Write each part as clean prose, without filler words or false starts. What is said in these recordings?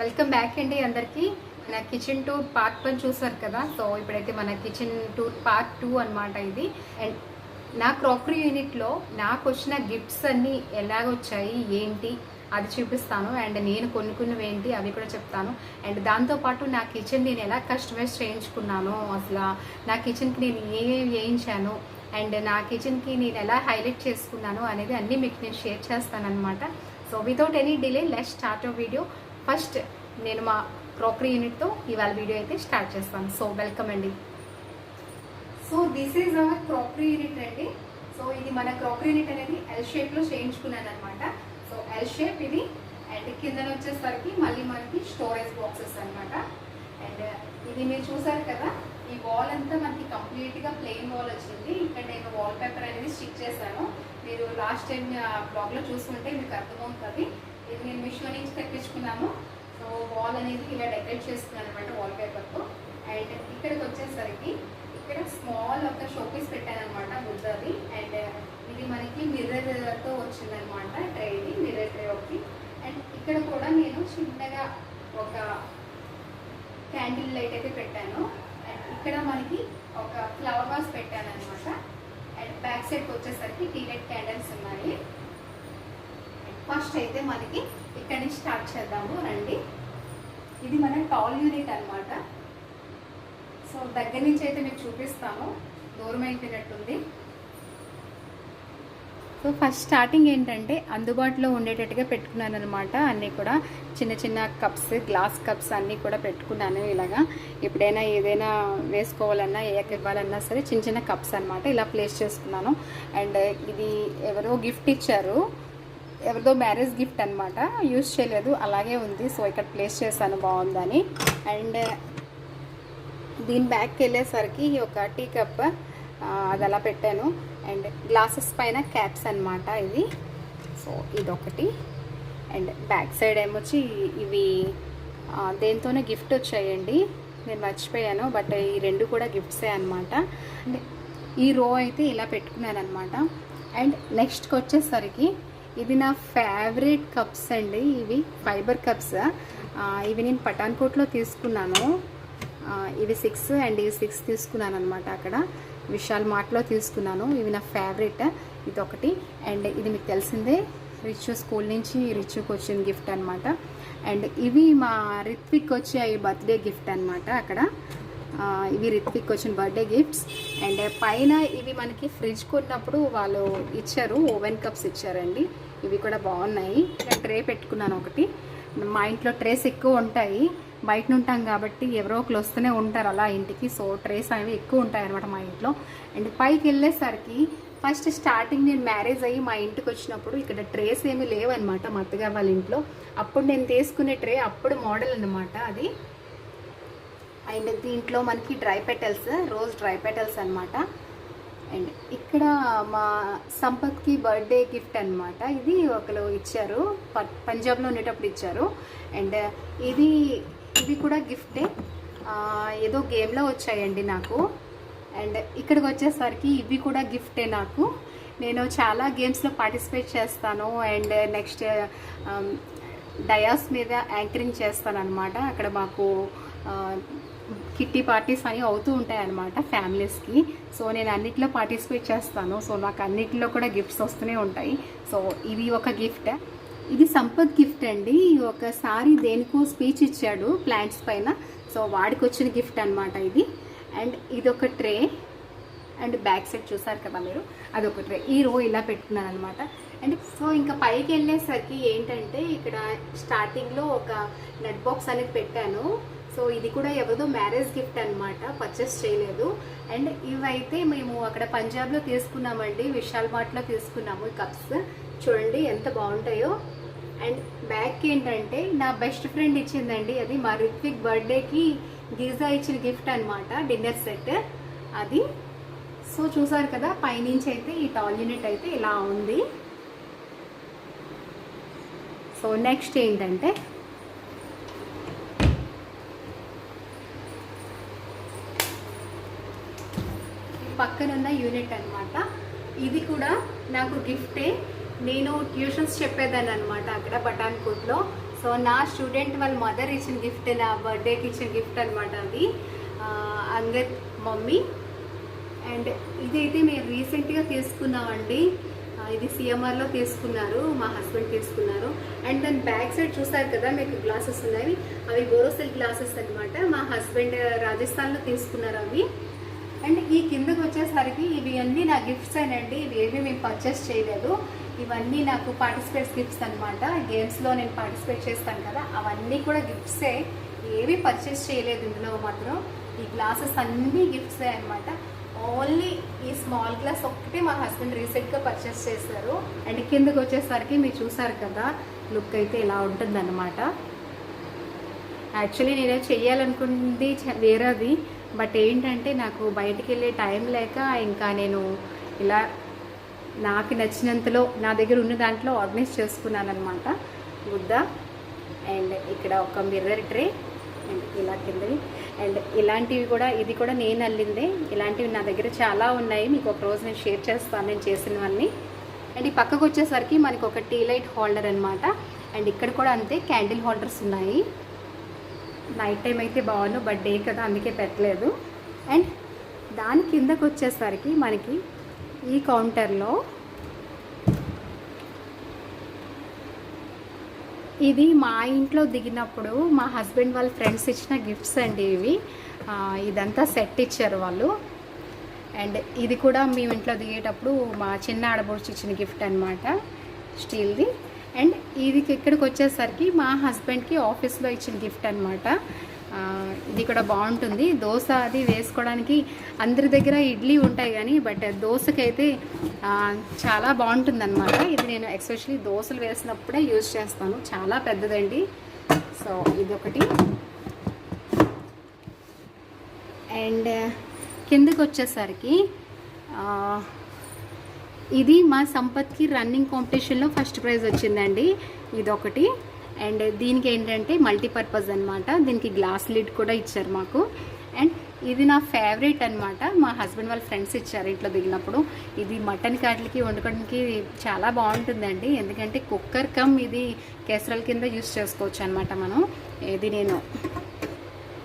Welcome back అండి అందరికీ. మన కిచెన్ టూర్ పార్ట్ 1 చూసారు కదా. సో ఇప్పుడైతే మన కిచెన్ టూర్ పార్ట్ 2 అనమాట ఇది. అండ్ నా క్రాకరీ యూనిట్లో నాకు వచ్చిన గిఫ్ట్స్ అన్నీ ఎలాగొచ్చాయి ఏంటి అది చూపిస్తాను. అండ్ నేను కొనుక్కున్నవి ఏంటి అవి కూడా చెప్తాను. అండ్ దాంతోపాటు నా కిచెన్ నేను ఎలా కస్టమైజ్ చేయించుకున్నాను, అసలు నా కిచెన్కి నేను ఏమేమి వేయించాను, అండ్ నా కిచెన్కి నేను ఎలా హైలైట్ చేసుకున్నాను అనేది అన్నీ మీకు నేను షేర్ చేస్తాను అనమాట. So without any delay let's start a video. First నేను మా క్రాకరీ యూనిట్తో ఇవాళ వీడియో అయితే స్టార్ట్ చేస్తాను. సో వెల్కమ్ అండి. So this is our crockery unit అండి. సో ఇది మన క్రాకరీ యూనిట్ అనేది ఎల్ షేప్లో చేయించుకున్నాను అనమాట. సో ఎల్ షేప్ ఇది. అండ్ కిందన వచ్చేసరికి మళ్ళీ మనకి స్టోరేజ్ బాక్సెస్ అనమాట. అండ్ ఇది మీరు చూసారు కదా, ఈ వాల్ అంతా మనకి కంప్లీట్గా ప్లెయిన్ వాల్ వచ్చింది. ఇక్కడ నేను వాల్ పేపర్ అనేది స్టిక్ చేశాను. మీరు లాస్ట్ టైం బ్లాగ్లో చూసుకుంటే మీకు అర్థమవుతుంది. ఇది నేను మీషో నుంచి తెప్పించుకున్నాను. సో వాల్ అనేది ఇలా డెకరేట్ చేసుకున్నాను అనమాట వాల్ పేపర్తో. అండ్ ఇక్కడికి వచ్చేసరికి ఇక్కడ స్మాల్ ఒక షోపీస్ పెట్టాను అనమాట బుద్ధది. అండ్ ఇది మనకి మిర్రర్తో వచ్చిందనమాట ట్రే, ఇది మిర్రర్ ట్రే ఒకటి. అండ్ ఇక్కడ కూడా నేను చిన్నగా ఒక క్యాండిల్ లైట్ అయితే పెట్టాను. అండ్ ఇక్కడ మనకి ఒక ఫ్లవర్ వాస్ పెట్టాను అనమాట. అండ్ బ్యాక్ సైడ్కి వచ్చేసరికి టీ లైట్ క్యాండిల్స్ ఉన్నాయి. ఫస్ట్ అయితే మనకి ఇక్కడ నుంచి స్టార్ట్ చేద్దాము రండి. ఇది మన టాల్ యూనిట్ అనమాట. సో దగ్గర నుంచి అయితే మీకు చూపిస్తాను, దూరం అయిపోయినట్టుంది. సో ఫస్ట్ స్టార్టింగ్ ఏంటంటే అందుబాటులో ఉండేటట్టుగా పెట్టుకున్నాను అనమాట. అన్నీ కూడా చిన్న చిన్న కప్స్, గ్లాస్ కప్స్ అన్నీ కూడా పెట్టుకున్నాను. ఇలాగా ఎప్పుడైనా ఏదైనా వేసుకోవాలన్నా ఏక ఇవ్వాలన్నా సరే చిన్న చిన్న కప్స్ అనమాట ఇలా ప్లేస్ చేసుకున్నాను. అండ్ ఇది ఎవరో గిఫ్ట్ ఇచ్చారు, ఎవరిదో మ్యారేజ్ గిఫ్ట్ అనమాట. యూజ్ చేయలేదు, అలాగే ఉంది. సో ఇక్కడ ప్లేస్ చేశాను బాగుందని. అండ్ దీని బ్యాక్కి వెళ్ళేసరికి ఒక టీ కప్ అది అలా పెట్టాను. అండ్ గ్లాసెస్ పైన క్యాప్స్ అనమాట ఇది. సో ఇదొకటి. అండ్ బ్యాక్ సైడ్ ఏమొచ్చి ఇవి దేంతోనే గిఫ్ట్ వచ్చాయండి, నేను మర్చిపోయాను. బట్ ఈ రెండు కూడా గిఫ్ట్సే అనమాట. అండ్ ఈ రో అయితే ఇలా పెట్టుకున్నాను అనమాట. అండ్ నెక్స్ట్కి వచ్చేసరికి ఇది నా ఫేవరెట్ కప్స్ అండి. ఇవి ఫైబర్ కప్స్. ఇవి నేను పఠాన్కోట్లో తీసుకున్నాను. ఇవి 6 అండ్ ఇవి 6 తీసుకున్నాను అనమాట. అక్కడ విశాల్ మార్ట్లో తీసుకున్నాను. ఇవి నా ఫేవరెట్. ఇది ఒకటి. అండ్ ఇది మీకు తెలిసిందే, రిచ్ స్కూల్ నుంచి రిచ్కి వచ్చిన గిఫ్ట్ అనమాట. అండ్ ఇవి మా రిత్విక్ వచ్చి బర్త్డే గిఫ్ట్ అనమాట. అక్కడ ఇవి రిత్విక్ వచ్చిన బర్త్డే గిఫ్ట్స్. అండ్ పైన ఇవి మనకి ఫ్రిడ్జ్ కొన్నప్పుడు వాళ్ళు ఇచ్చారు, ఓవెన్ కప్స్ ఇచ్చారండి. ఇవి కూడా బాగున్నాయి. ట్రే పెట్టుకున్నాను ఒకటి. మా ఇంట్లో ట్రేస్ ఎక్కువ ఉంటాయి, బయట ఉంటాం కాబట్టి ఎవరో ఒకరు వస్తూనే ఉంటారు అలా ఇంటికి. సో ట్రేస్ అనేవి ఎక్కువ ఉంటాయి అనమాట మా ఇంట్లో. అండ్ పైకి వెళ్ళేసరికి ఫస్ట్ స్టార్టింగ్ నేను మ్యారేజ్ అయ్యి మా ఇంటికి వచ్చినప్పుడు ఇక్కడ ట్రేస్ ఏమీ లేవన్నమాట మా అత్తగారు వాళ్ళ ఇంట్లో. అప్పుడు నేను తీసుకునే ట్రే అప్పుడు మోడల్ అనమాట అది. అండ్ దీంట్లో మనకి dry petals, rose dry petals అనమాట. అండ్ ఇక్కడ మా సంపత్కి బర్త్డే గిఫ్ట్ అనమాట. ఇది ఒకరు ఇచ్చారు, పంజాబ్లో ఉండేటప్పుడు ఇచ్చారు. అండ్ ఇవి కూడా గిఫ్టే, ఏదో గేమ్లో వచ్చాయండి నాకు. అండ్ ఇక్కడికి వచ్చేసరికి ఇవి కూడా గిఫ్టే నాకు. నేను చాలా గేమ్స్లో పార్టిసిపేట్ చేస్తాను. అండ్ నెక్స్ట్ డయాస్ మీద యాంకరింగ్ చేస్తాను అనమాట. అక్కడ మాకు కిట్టి పార్టీస్ అని అవుతూ ఉంటాయి అన్నమాట ఫ్యామిలీస్కి. సో నేను అన్నిట్లో పార్టిసిపేట్ చేస్తాను. సో నాకు అన్నిటిలో కూడా గిఫ్ట్స్ వస్తూనే ఉంటాయి. సో ఇది ఒక గిఫ్ట్. ఇది సంపత్ గిఫ్ట్ అండి. ఒకసారి దేనికో స్పీచ్ ఇచ్చాడు ప్లాంట్స్ పైన, సో వాడికి వచ్చిన గిఫ్ట్ అనమాట ఇది. అండ్ ఇదొక ట్రే. అండ్ బ్యాక్ సైడ్ చూసారు కదా మీరు, అదొక ట్రే. ఈ రో ఇలా పెట్టుకున్నాను అనమాట. అండ్ సో ఇంకా పైకి వెళ్ళేసరికి ఏంటంటే ఇక్కడ స్టార్టింగ్లో ఒక నెట్ బాక్స్ అనేది పెట్టాను. సో ఇది కూడా ఎవరిదో మ్యారేజ్ గిఫ్ట్ అనమాట, పర్చేస్ చేయలేదు. అండ్ ఇవైతే మేము అక్కడ పంజాబ్లో తీసుకున్నామండి, విశాల్ మార్ట్లో తీసుకున్నాము. ఈ కప్స్ చూడండి ఎంత బాగుంటాయో. అండ్ బ్యాక్ ఏంటంటే నా బెస్ట్ ఫ్రెండ్ ఇచ్చిందండి, అది మా రిత్విక్ బర్త్డేకి గీజా ఇచ్చిన గిఫ్ట్ అనమాట, డిన్నర్ సెట్ అది. సో చూసారు కదా, పైనుంచి అయితే ఈ టాల్ యూనిట్ అయితే ఇలా ఉంది. సో నెక్స్ట్ ఏంటంటే పక్కనున్న యూనిట్ అనమాట. ఇది కూడా నాకు గిఫ్టే. నేను ట్యూషన్స్ చెప్పేదాన్ని అనమాట అక్కడ పఠాన్కోట్లో. సో నా స్టూడెంట్ వాళ్ళ మదర్ ఇచ్చిన గిఫ్ట్, నా బర్త్డేకి ఇచ్చిన గిఫ్ట్ అనమాట అది. అంగద్ మమ్మీ. అండ్ ఇదైతే మేము రీసెంట్గా తీసుకున్నామండి. ఇది సిఎంఆర్లో తీసుకున్నారు, మా హస్బెండ్ తీసుకున్నారు. అండ్ దాని బ్యాక్ సైడ్ చూసారు కదా మీకు గ్లాసెస్ ఉన్నాయి, అవి బోరోసిల్ గ్లాసెస్ అనమాట. మా హస్బెండ్ రాజస్థాన్లో తీసుకున్నారు అవి. అండ్ ఈ కిందకు వచ్చేసరికి ఇవి అన్నీ నా గిఫ్ట్స్ అయినండి. ఇవి ఏవి మేము పర్చేస్ చేయలేదు, ఇవన్నీ నాకు పార్టిసిపేట్స్ గిఫ్ట్స్ అనమాట. గేమ్స్లో నేను పార్టిసిపేట్ చేస్తాను కదా, అవన్నీ కూడా గిఫ్ట్సే, ఏవి పర్చేస్ చేయలేదు ఇందులో మాత్రం. ఈ గ్లాసెస్ అన్నీ గిఫ్ట్సే అనమాట. ఓన్లీ ఈ స్మాల్ గ్లాస్ ఒక్కటే మా హస్బెండ్ రీసెంట్గా పర్చేస్ చేశారు. అండ్ కిందకు వచ్చేసరికి మీరు చూసారు కదా, లుక్ అయితే ఇలా ఉంటుందన్నమాట. యాక్చువల్లీ నేను చెయ్యాలనుకుంది వేరేది, బట్ ఏంటంటే నాకు బయటికి వెళ్ళే టైం లేక ఇంకా నేను ఇలా నాకు నచ్చినంతలో నా దగ్గర ఉన్న దాంట్లో ఆర్గనైజ్ చేసుకున్నాను అనమాట. గుద్ద అండ్ ఇక్కడ ఒక మిర్రర్ ట్రే అండ్ ఇలా కిందవి. అండ్ ఇలాంటివి కూడా, ఇది కూడా నేను అల్లిందే. ఇలాంటివి నా దగ్గర చాలా ఉన్నాయి, మీకు ఒక రోజు నేను షేర్ చేస్తాను నేను చేసినవన్నీ. అండ్ ఈ పక్కకు వచ్చేసరికి మనకు ఒక టీ లైట్ హోల్డర్ అనమాట. అండ్ ఇక్కడ కూడా అంతే క్యాండిల్ హోల్డర్స్ ఉన్నాయి. నైట్ టైం అయితే బాగుండు, బట్ డే కదా అందుకే పెట్టలేదు. అండ్ దాని కిందకు వచ్చేసరికి మనకి ఈ కౌంటర్లో ఇది మా ఇంట్లో దిగినప్పుడు మా హస్బెండ్ వాళ్ళ ఫ్రెండ్స్ ఇచ్చిన గిఫ్ట్స్ అండి ఇవి. ఇదంతా సెట్ ఇచ్చారు వాళ్ళు. అండ్ ఇది కూడా మేము ఇంట్లో దిగేటప్పుడు మా చిన్న ఆడబడుచు ఇచ్చిన గిఫ్ట్ అనమాట, స్టీల్ది. అండ్ ఇది ఇక్కడికి వచ్చేసరికి మా హస్బెండ్కి ఆఫీస్లో ఇచ్చిన గిఫ్ట్ అనమాట. ఇది కూడా బాగుంటుంది, దోశ అది వేసుకోవడానికి. అందరి దగ్గర ఇడ్లీ ఉంటాయి కానీ బట్ దోశకైతే చాలా బాగుంటుంది అనమాట. ఇది నేను ఎస్పెషల్లీ దోశలు వేసినప్పుడే యూజ్ చేస్తాను, చాలా పెద్దదండి. సో ఇదొకటి. అండ్ కిందకి వచ్చేసరికి ఇది మా సంపత్కి రన్నింగ్ కాంపిటీషన్లో ఫస్ట్ ప్రైజ్ వచ్చిందండి, ఇదొకటి. అండ్ దీనికి ఏంటంటే మల్టీపర్పస్ అనమాట, దీనికి గ్లాస్ లిడ్ కూడా ఇచ్చారు మాకు. అండ్ ఇది నా ఫేవరెట్ అనమాట, మా హస్బెండ్ వాళ్ళ ఫ్రెండ్స్ ఇచ్చారు ఇంట్లో దిగినప్పుడు. ఇది మటన్ కాట్లకి వండుకోవడానికి చాలా బాగుంటుందండి, ఎందుకంటే కుక్కర్ కమ్ ఇది కేసరల్ కింద యూస్ చేసుకోవచ్చు అనమాట మనం. ఇది నేను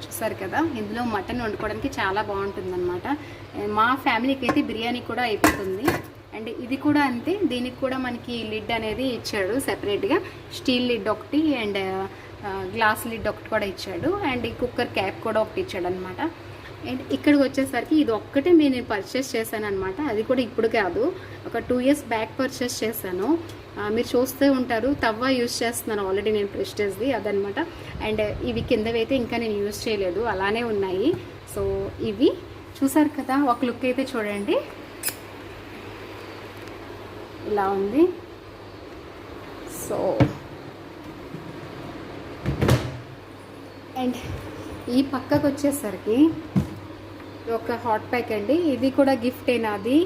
చూసారు కదా, ఇందులో మటన్ వండుకోవడానికి చాలా బాగుంటుంది అనమాట. మా ఫ్యామిలీకి అయితే బిర్యానీ కూడా అయిపోతుంది. అండ్ ఇది కూడా అంతే, దీనికి కూడా మనకి లిడ్ అనేది ఇచ్చాడు సెపరేట్గా, స్టీల్ లిడ్ ఒకటి అండ్ గ్లాస్ లిడ్ ఒకటి కూడా ఇచ్చాడు. అండ్ ఈ కుక్కర్ క్యాప్ కూడా ఒకటి ఇచ్చాడు అనమాట. అండ్ ఇక్కడికి వచ్చేసరికి ఇది ఒక్కటే నేను పర్చేస్ చేశాను అనమాట, అది కూడా ఇప్పుడు కాదు, ఒక 2 years బ్యాక్ పర్చేస్ చేశాను. మీరు చూస్తూ ఉంటారు, తవ్వ యూజ్ చేస్తున్నాను ఆల్రెడీ నేను ప్రెస్టేజ్ది అదనమాట. అండ్ ఇవి కిందవి అయితే ఇంకా నేను యూజ్ చేయలేదు, అలానే ఉన్నాయి. సో ఇవి చూసారు కదా, ఒక లుక్ అయితే చూడండి ఇలా ఉంది. సో అండ్ ఈ పక్కకు వచ్చేసరికి ఒక హాట్ ప్యాక్ అండి, ఇది కూడా గిఫ్ట్ నాది.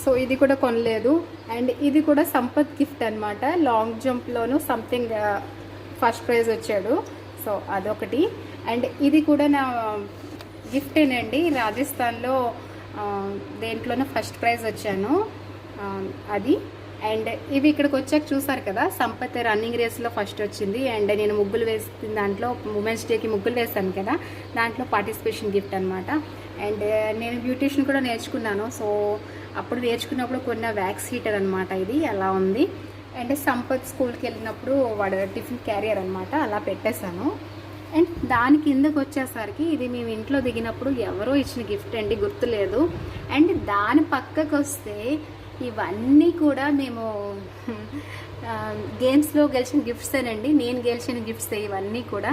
సో ఇది కూడా కొనలేదు. అండ్ ఇది కూడా సంపత్ గిఫ్ట్ అనమాట, లాంగ్ జంప్లోను సంథింగ్ ఫస్ట్ ప్రైజ్ వచ్చాడు. సో అదొకటి. అండ్ ఇది కూడా నా గిఫ్టేనండి, రాజస్థాన్లో దేంట్లోనూ ఫస్ట్ ప్రైజ్ వచ్చాను అది. అండ్ ఇవి ఇక్కడికి వచ్చాక చూసారు కదా, సంపత్ రన్నింగ్ రేస్లో ఫస్ట్ వచ్చింది. అండ్ నేను ముగ్గులు వేసిన దాంట్లో ఉమెన్స్ డేకి ముగ్గులు వేసాను కదా, దాంట్లో పార్టిసిపేషన్ గిఫ్ట్ అనమాట. అండ్ నేను బ్యూటీషియన్ కూడా నేర్చుకున్నాను, సో అప్పుడు నేర్చుకున్నప్పుడు కొన్న వ్యాక్స్ హీటర్ అనమాట ఇది, అలా ఉంది. అండ్ సంపత్ స్కూల్కి వెళ్ళినప్పుడు వాడు టిఫిన్ క్యారియర్ అనమాట, అలా పెట్టేశాను. అండ్ దాని కిందకు వచ్చేసరికి ఇది మేము ఇంట్లో దిగినప్పుడు ఎవరో ఇచ్చిన గిఫ్ట్ అండి, గుర్తులేదు. అండ్ దాని పక్కకు వస్తే ఇవన్నీ కూడా మేము గేమ్స్లో గెలిచిన గిఫ్ట్సేనండి, నేను గెలిచిన గిఫ్ట్స్ ఇవన్నీ కూడా.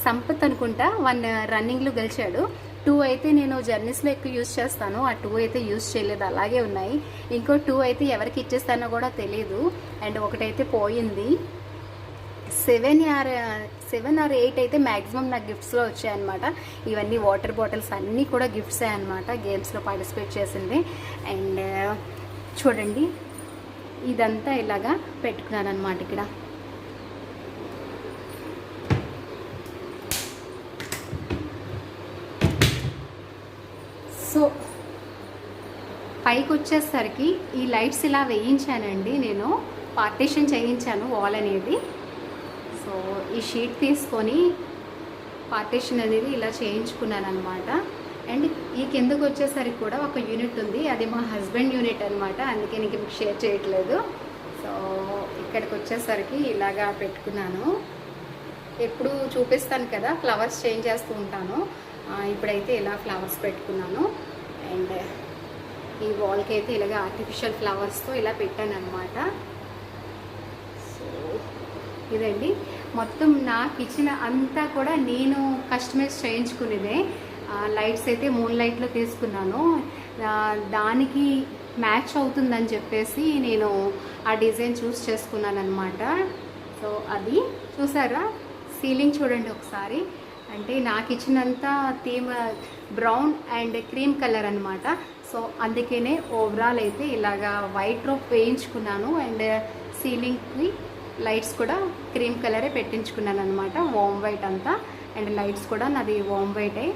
సంపత్ అనుకుంటా 1 రన్నింగ్లో గెలిచాడు, 2 అయితే నేను జర్నీస్లో ఎక్కువ యూజ్ చేస్తాను, ఆ 2 అయితే యూజ్ చేయలేదు, అలాగే ఉన్నాయి. ఇంకో 2 అయితే ఎవరికి ఇచ్చేస్తానో కూడా తెలీదు. అండ్ ఒకటైతే పోయింది. 7 or 8 అయితే మ్యాక్సిమం నాకు గిఫ్ట్స్లో వచ్చాయన్నమాట. ఇవన్నీ వాటర్ బాటిల్స్ అన్నీ కూడా గిఫ్ట్సే అనమాట, గేమ్స్లో పార్టిసిపేట్ చేసింది. అండ్ చూడండి ఇదంతా ఇలాగా పెట్టుకున్నాను అనమాట ఇక్కడ. సో పైకి వచ్చేసరికి ఈ లైట్స్ ఇలా వేయించానండి, నేను పార్టీషన్ చేయించాను వాల్ అనేది. సో ఈ షీట్ తీసుకొని పార్టీషన్ అనేది ఇలా చేయించుకున్నాను అనమాట. అండ్ ఈ కిందకు వచ్చేసరికి కూడా ఒక యూనిట్ ఉంది, అది మా హస్బెండ్ యూనిట్ అనమాట, అందుకే నీకు మీకు షేర్ చేయట్లేదు. సో ఇక్కడికి వచ్చేసరికి ఇలాగా పెట్టుకున్నాను. ఎప్పుడు చూపిస్తాను కదా, ఫ్లవర్స్ చేంజ్ చేస్తూ ఉంటాను. ఇప్పుడైతే ఇలా ఫ్లవర్స్ పెట్టుకున్నాను. అండ్ ఈ వాల్కి అయితే ఇలాగ ఆర్టిఫిషియల్ ఫ్లవర్స్తో ఇలా పెట్టాను అనమాట. సో ఇదండి మొత్తం నా కిచెన్ అంతా కూడా నేను కస్టమైజ్ చేయించుకునేదే. లైట్స్ అయితే మూన్ లైట్లో తీసుకున్నాను, దానికి మ్యాచ్ అవుతుందని చెప్పేసి నేను ఆ డిజైన్ చూస్ చేసుకున్నాను అనమాట. సో అది చూసారా, సీలింగ్ చూడండి ఒకసారి. అంటే నా కిచెన్ అంతా theme brown and cream colour అనమాట. సో అందుకనే ఓవరాల్ అయితే ఇలాగా వైట్ రోప్ వేయించుకున్నాను. అండ్ సీలింగ్కి లైట్స్ కూడా క్రీమ్ కలరే పెట్టించుకున్నాను అనమాట, వామ్ వైట్ అంతా. అండ్ లైట్స్ కూడా నాది వామ్ వైటే.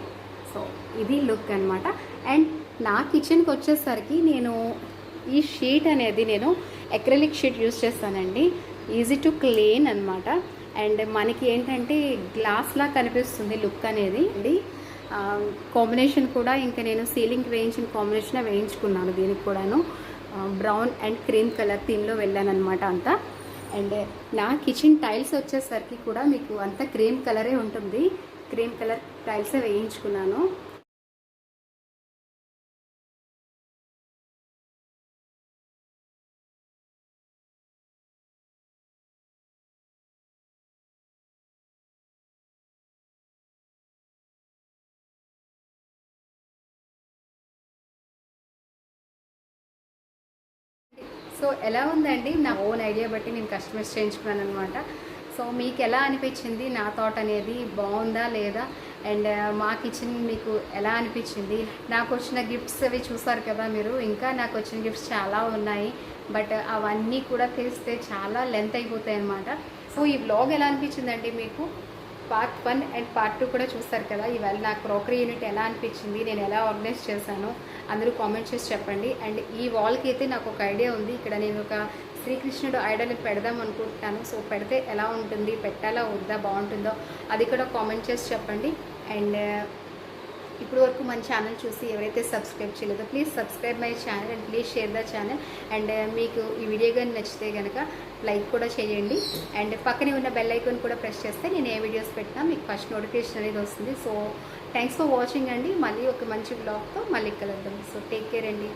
సో ఇది లుక్ అనమాట. అండ్ నా కిచెన్కి వచ్చేసరికి నేను ఈ షీట్ అనేది నేను అక్రిలిక్ షీట్ యూజ్ చేస్తానండి, ఈజీ టు క్లీన్ అనమాట. అండ్ మనకి ఏంటంటే గ్లాస్లా కనిపిస్తుంది లుక్ అనేది అండి. కాంబినేషన్ కూడా ఇంకా నేను సీలింగ్ వేయించిన కాంబినేషన్ వేయించుకున్నాను, దీనికి కూడాను బ్రౌన్ అండ్ క్రీమ్ కలర్ థీమ్లో వెళ్ళాను అనమాట అంతా. అండ్ నా కిచెన్ టైల్స్ వచ్చేసరికి కూడా మీకు అంతా క్రీమ్ కలరే ఉంటుంది, క్రీమ్ కలర్ టైల్సే వేయించుకున్నాను. సో ఎలా ఉందండి, నా ఓన్ ఐడియా బట్టి నేను కస్టమైజ్ చేయించుకున్నాను అనమాట. సో మీకు ఎలా అనిపించింది నా థాట్ అనేది, బాగుందా లేదా? అండ్ మా కిచెన్ మీకు ఎలా అనిపించింది? నాకు వచ్చిన గిఫ్ట్స్ అవి చూసారు కదా మీరు, ఇంకా నాకు వచ్చిన గిఫ్ట్స్ చాలా ఉన్నాయి, బట్ అవన్నీ కూడా తీస్తే చాలా లెంత్ అయిపోతాయి అనమాట. సో ఈ వ్లాగ్ ఎలా అనిపించిందండి మీకు? పార్ట్ 1 అండ్ పార్ట్ 2 కూడా చూస్తారు కదా. ఇవాళ నాకు క్రోకరీ యూనిట్ ఎలా అనిపించింది, నేను ఎలా ఆర్గనైజ్ చేశాను, అందరూ కామెంట్ చేసి చెప్పండి. అండ్ ఈ వాల్కి అయితే నాకు ఒక ఐడియా ఉంది, ఇక్కడ నేను ఒక శ్రీకృష్ణుడు ఐడల్ పెడదాం అనుకుంటున్నాను. సో పెడితే ఎలా ఉంటుంది, పెట్టాలా వద్దా, బాగుంటుందో అది కూడా కామెంట్ చేసి చెప్పండి. అండ్ ఇప్పుడు వరకు మన ఛానల్ చూసి ఎవరైతే సబ్స్క్రైబ్ చేయలేదో please subscribe my channel and please share the channel. And మీకు ఈ వీడియో కానీ నచ్చితే కనుక లైక్ కూడా చేయండి. అండ్ పక్కనే ఉన్న బెల్ ఐకాన్ కూడా ప్రెస్ చేస్తే నేను ఏ వీడియోస్ పెట్టినా మీకు ఫస్ట్ నోటిఫికేషన్ అనేది వస్తుంది. సో థ్యాంక్స్ ఫర్ వాచింగ్ అండి. మళ్ళీ ఒక మంచి బ్లాగ్తో మళ్ళీ కలుద్దాం. సో టేక్ కేర్ అండి.